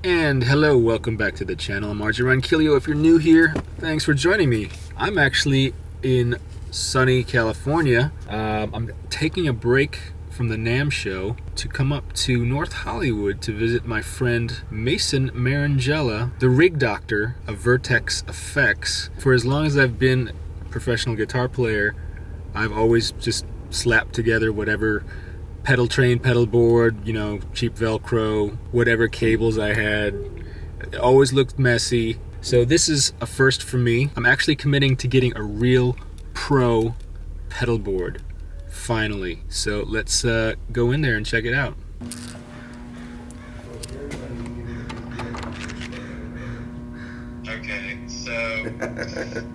And hello, welcome back to the channel. I'm Ronquillo. If you're new here, thanks for joining me. I'm actually in sunny California. I'm taking a break from the NAMM show to come up to North Hollywood to visit my friend Mason Marangella, the rig doctor of Vertex Effects. For as long as I've been a professional guitar player, I've always just slapped together whatever pedal train, pedal board, cheap Velcro, whatever cables I had. It always looked messy. So this is a first for me. I'm actually committing to getting a real pro pedal board, finally. So let's go in there and check it out. Okay, so...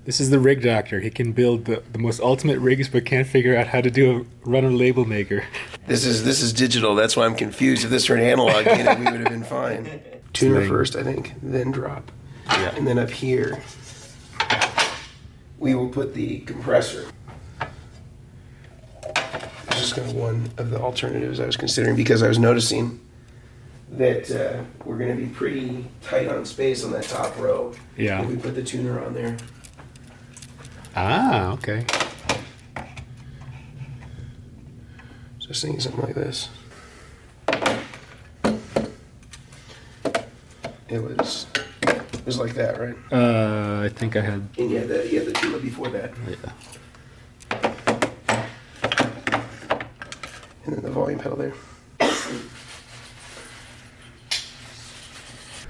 This is the rig doctor. He can build the most ultimate rigs, but can't figure out how to run a label maker. This is digital. That's why I'm confused. If this were an analog unit, we would have been fine. Tuner first, I think, then drop. Yeah. And then up here, we will put the compressor. This is kind of one of the alternatives I was considering because I was noticing that we're going to be pretty tight on space on that top row. Yeah. We put the tuner on there. Ah, okay. Just thinking something like this. It was like that, right? I think I had. And you had the tuner before that. Yeah. And then the volume pedal there.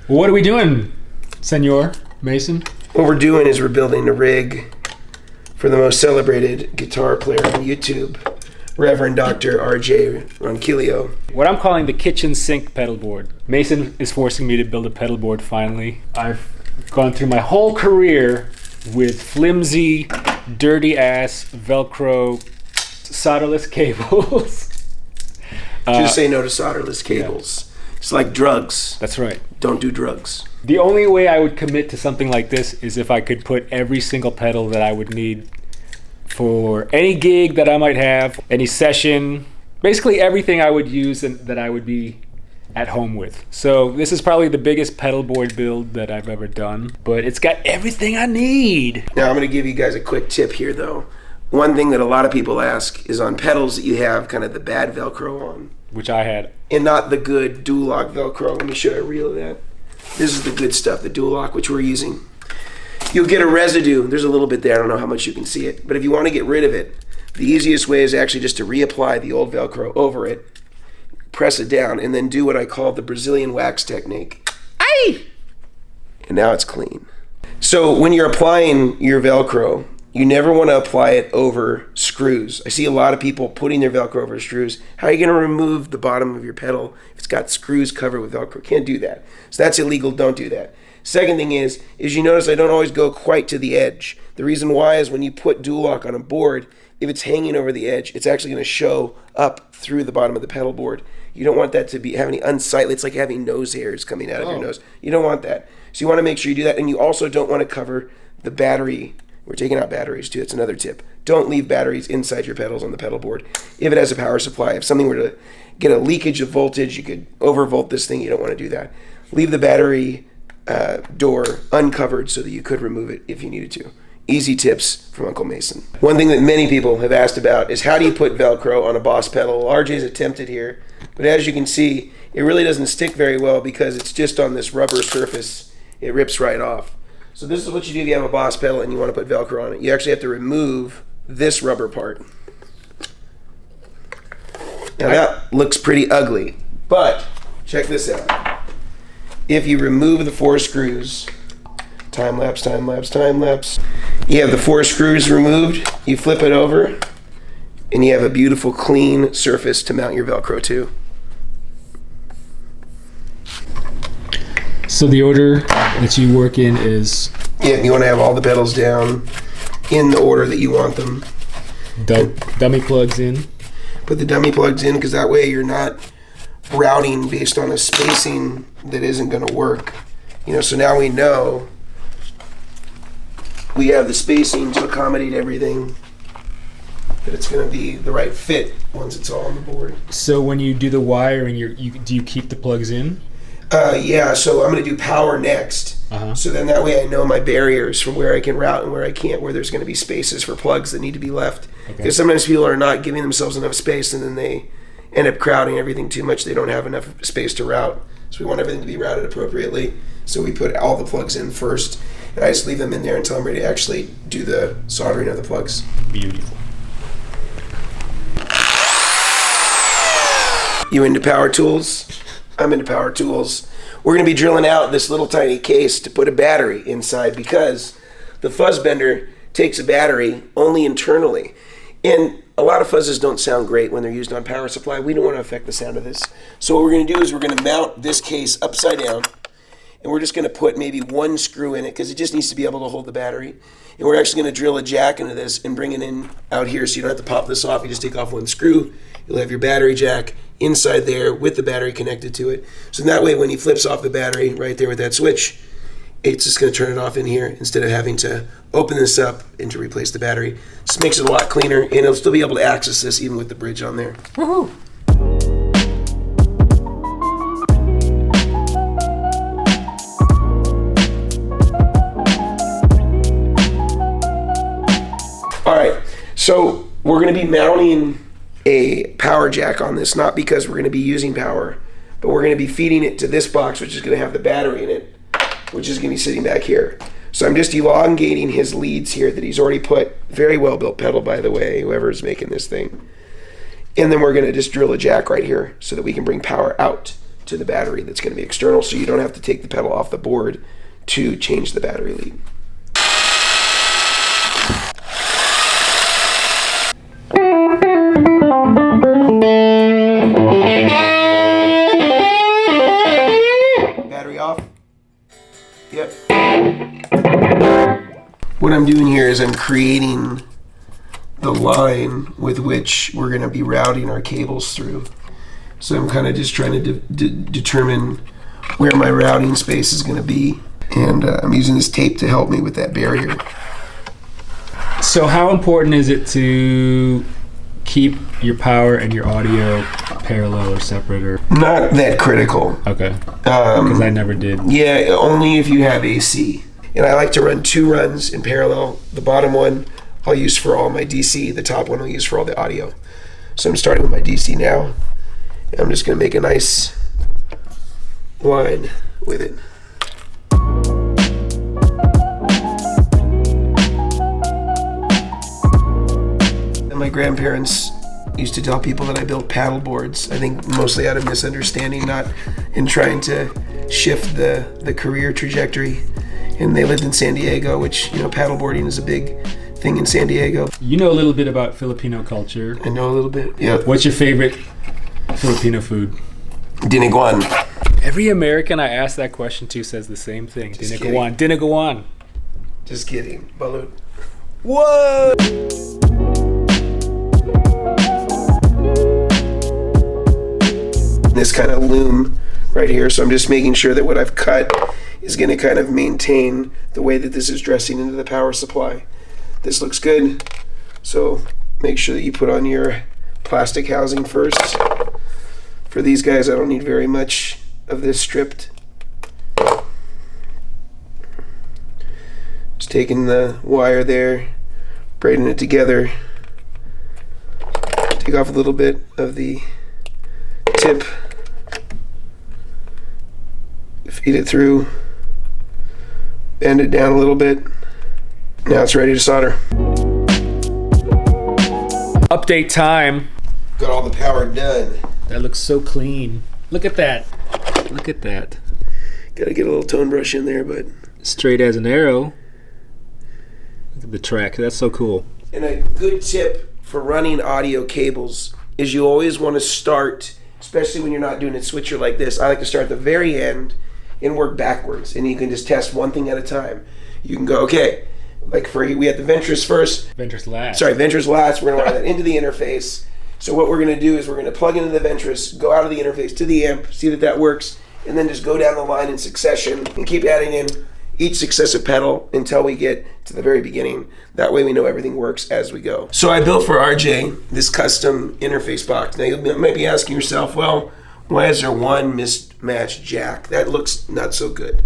What are we doing, Senor Mason? What we're doing is we're building a rig for the most celebrated guitar player on YouTube, Reverend Dr. R.J. Ronquillo. What I'm calling the kitchen sink pedal board. Mason is forcing me to build a pedal board finally. I've gone through my whole career with flimsy, dirty ass Velcro solderless cables. Just say no to solderless cables. Yeah. It's like drugs. That's right. Don't do drugs. The only way I would commit to something like this is if I could put every single pedal that I would need for any gig that I might have, any session, basically everything I would use and that I would be at home with. So this is probably the biggest pedal board build that I've ever done, but it's got everything I need. Now I'm going to give you guys a quick tip here though. One thing that a lot of people ask is on pedals that you have kind of the bad Velcro on. Which I had. And not the good dual lock Velcro. Let me show you a reel of that. This is the good stuff, the dual lock, which we're using. You'll get a residue. There's a little bit there. I don't know how much you can see it. But if you want to get rid of it, the easiest way is actually just to reapply the old Velcro over it, press it down, and then do what I call the Brazilian wax technique. Aye! And now it's clean. So when you're applying your Velcro, you never want to apply it over screws. I see a lot of people putting their Velcro over screws. How are you going to remove the bottom of your pedal if it's got screws covered with Velcro? Can't do that. So that's illegal. Don't do that. Second thing is you notice I don't always go quite to the edge. The reason why is when you put dual lock on a board, if it's hanging over the edge, it's actually going to show up through the bottom of the pedal board. You don't want that to be having unsightly. It's like having nose hairs coming out of your nose. You don't want that. So you want to make sure you do that. And you also don't want to cover the battery. We're taking out batteries too. That's another tip. Don't leave batteries inside your pedals on the pedal board. If it has a power supply, if something were to get a leakage of voltage, you could overvolt this thing. You don't want to do that. Leave the battery door uncovered so that you could remove it if you needed to. Easy tips from Uncle Mason. One thing that many people have asked about is how do you put Velcro on a Boss pedal? Well, RJ's attempted here, but as you can see, it really doesn't stick very well because it's just on this rubber surface. It rips right off. So this is what you do if you have a Boss pedal and you want to put Velcro on it. You actually have to remove this rubber part. Now that looks pretty ugly, but check this out. If you remove the 4 screws, time lapse, you have the 4 screws removed, you flip it over, and you have a beautiful clean surface to mount your Velcro to. So the order that you work in is? Yeah, you want to have all the pedals down in the order that you want them. Dummy plugs in? Put the dummy plugs in because that way you're not routing based on a spacing that isn't going to work. So now we know we have the spacing to accommodate everything, that it's going to be the right fit once it's all on the board. So when you do the wiring, do you keep the plugs in? Yeah, so I'm going to do power next. So then that way I know my barriers from where I can route and where I can't, where there's going to be spaces for plugs that need to be left. Because sometimes people are not giving themselves enough space, and then they end up crowding everything too much. They don't have enough space to route. So we want everything to be routed appropriately. So we put all the plugs in first, and I just leave them in there until I'm ready to actually do the soldering of the plugs. Beautiful. You into power tools? I'm into power tools. We're going to be drilling out this little tiny case to put a battery inside, because the fuzz bender takes a battery only internally. And a lot of fuzzes don't sound great when they're used on power supply. We don't want to affect the sound of this. So what we're going to do is we're going to mount this case upside down, and we're just going to put maybe one screw in it, because it just needs to be able to hold the battery. And we're actually going to drill a jack into this and bring it in out here, so you don't have to pop this off. You just take off one screw. You'll have your battery jack inside there with the battery connected to it. So that way when he flips off the battery right there with that switch, it's just going to turn it off in here instead of having to open this up and to replace the battery. This makes it a lot cleaner, and it'll still be able to access this even with the bridge on there. Woohoo! All right, so we're going to be mounting a power jack on this, not because we're going to be using power, but we're going to be feeding it to this box, which is going to have the battery in it, which is going to be sitting back here. So I'm just elongating his leads here that he's already put. Very well built pedal, by the way, whoever's making this thing. And then we're going to just drill a jack right here so that we can bring power out to the battery that's going to be external, so you don't have to take the pedal off the board to change the battery lead. Battery off. Yep. What I'm doing here is I'm creating the line with which we're going to be routing our cables through. So I'm kind of just trying to determine where my routing space is going to be. And I'm using this tape to help me with that barrier. So how important is it to keep your power and your audio parallel or separate? Or Not that critical. okay, because I never did. Yeah, only if you have AC. And I like to run 2 runs in parallel. The bottom one I'll use for all my DC. The top one I'll use for all the audio. So I'm starting with my DC now. And I'm just going to make a nice line with it. And my grandparents used to tell people that I built paddle boards. I think mostly out of misunderstanding, not in trying to shift the career trajectory. And they lived in San Diego, which, paddleboarding is a big thing in San Diego. You know a little bit about Filipino culture. I know a little bit. Yeah. What's your favorite Filipino food? Dinuguan. Every American I ask that question to says the same thing. Dinuguan. Dinuguan. Just kidding. Balut. Whoa! This kind of loom right here, so I'm just making sure that what I've cut is going to kind of maintain the way that this is dressing into the power supply. This looks good, so make sure that you put on your plastic housing first. For these guys, I don't need very much of this stripped. Just taking the wire there, braiding it together, take off a little bit of the tip, feed it through, bend it down a little bit. Now it's ready to solder. Update time. Got all the power done. That looks so clean. Look at that. Look at that. Gotta get a little tone brush in there, but Straight as an arrow. Look at the track. That's so cool. And a good tip for running audio cables is you always want to start, especially when you're not doing a switcher like this, I like to start at the very end and work backwards, and you can just test one thing at a time. You can go, okay, like we had the Ventures first. Ventures last. Sorry, Ventures last. We're going to run that into the interface. So what we're going to do is we're going to plug into the Ventris, go out of the interface to the amp, see that that works, and then just go down the line in succession and keep adding in each successive pedal until we get to the very beginning. That way we know everything works as we go. So I built for RJ this custom interface box. Now you might be asking yourself, well, why is there one mismatched jack? That looks not so good.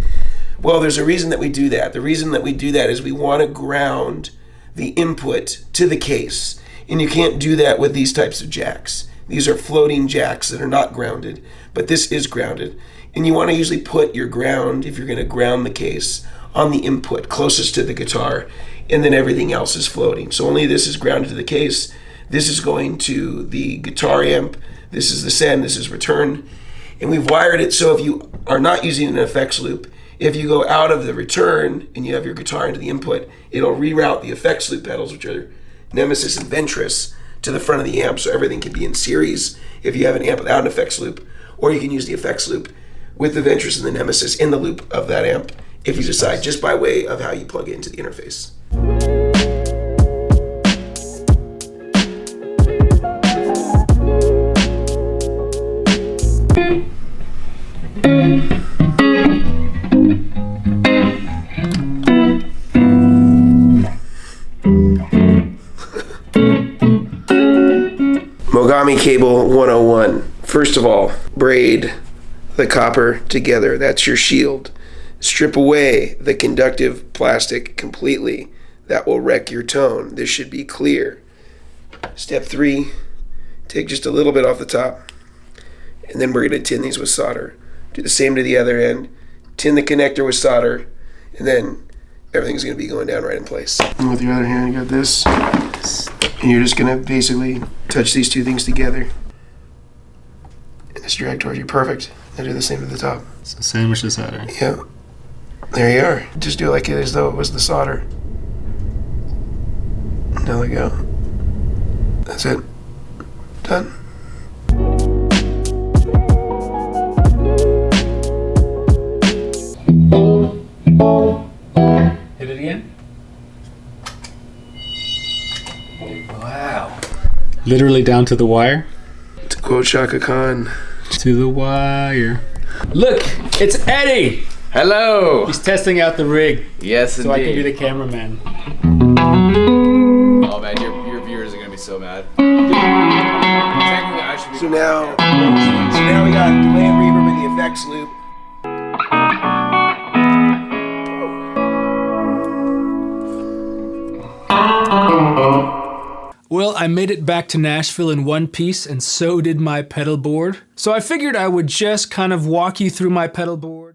Well, there's a reason that we do that. The reason that we do that is we want to ground the input to the case. And you can't do that with these types of jacks. These are floating jacks that are not grounded, but this is grounded. And you want to usually put your ground, if you're going to ground the case, on the input closest to the guitar, and then everything else is floating. So only this is grounded to the case. This is going to the guitar amp. This is the send, this is return. And we've wired it so if you are not using an effects loop, if you go out of the return and you have your guitar into the input, it'll reroute the effects loop pedals, which are Nemesis and Ventris, to the front of the amp, so everything can be in series if you have an amp without an effects loop, or you can use the effects loop with the Ventris and the Nemesis in the loop of that amp if you decide, just by way of how you plug it into the interface. Mogami Cable 101. First of all, braid the copper together. That's your shield. Strip away the conductive plastic completely. That will wreck your tone. This should be clear. Step 3, take just a little bit off the top, and then we're going to tin these with solder. Do the same to the other end. Tin the connector with solder, and then everything's going to be going down right in place. And with your other hand, you got this. And you're just going to basically touch these two things together. And just drag towards you. Perfect. And do the same to the top. So sandwich the solder. Yeah. There you are. Just do it like it as though it was the solder. There we go. That's it. Done. Hit it again. Wow. Literally down to the wire? To quote Shaka Khan. To the wire. Look, it's Eddie! Hello! He's testing out the rig. Yes, so indeed. I can be the cameraman. Oh man, your viewers are gonna be so mad. Technically, I should be. So now we got delay and reverb in the effects loop. Well, I made it back to Nashville in one piece, and so did my pedal board. So I figured I would just kind of walk you through my pedal board.